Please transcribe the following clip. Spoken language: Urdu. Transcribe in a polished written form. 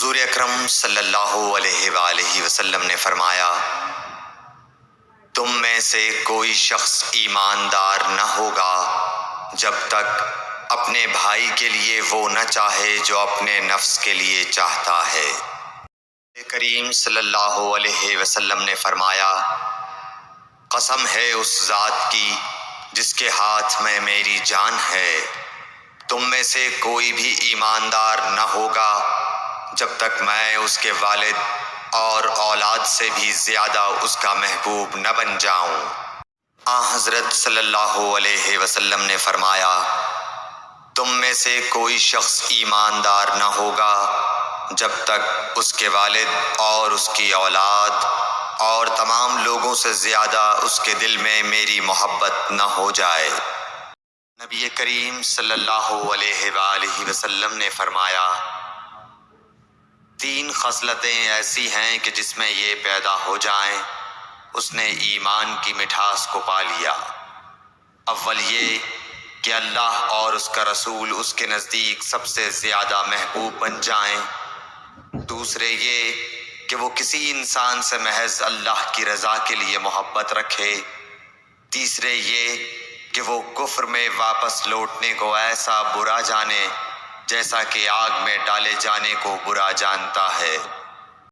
حضور اکرم صلی اللہ علیہ وآلہ وسلم نے فرمایا، تم میں سے کوئی شخص ایماندار نہ ہوگا جب تک اپنے بھائی کے لیے وہ نہ چاہے جو اپنے نفس کے لیے چاہتا ہے۔ کریم صلی اللہ علیہ وسلم نے فرمایا، قسم ہے اس ذات کی جس کے ہاتھ میں میری جان ہے، تم میں سے کوئی بھی ایماندار نہ ہوگا جب تک میں اس کے والد اور اولاد سے بھی زیادہ اس کا محبوب نہ بن جاؤں۔ حضرت صلی اللہ علیہ وسلم نے فرمایا، تم میں سے کوئی شخص ایماندار نہ ہوگا جب تک اس کے والد اور اس کی اولاد اور تمام لوگوں سے زیادہ اس کے دل میں میری محبت نہ ہو جائے۔ نبی کریم صلی اللہ علیہ وآلہ وسلم نے فرمایا، تین خصلتیں ایسی ہیں کہ جس میں یہ پیدا ہو جائیں اس نے ایمان کی مٹھاس کو پا لیا۔ اول یہ کہ اللہ اور اس کا رسول اس کے نزدیک سب سے زیادہ محبوب بن جائیں۔ دوسرے یہ کہ وہ کسی انسان سے محض اللہ کی رضا کے لیے محبت رکھے۔ تیسرے یہ کہ وہ کفر میں واپس لوٹنے کو ایسا برا جانے جیسا کہ آگ میں ڈالے جانے کو برا جانتا ہے۔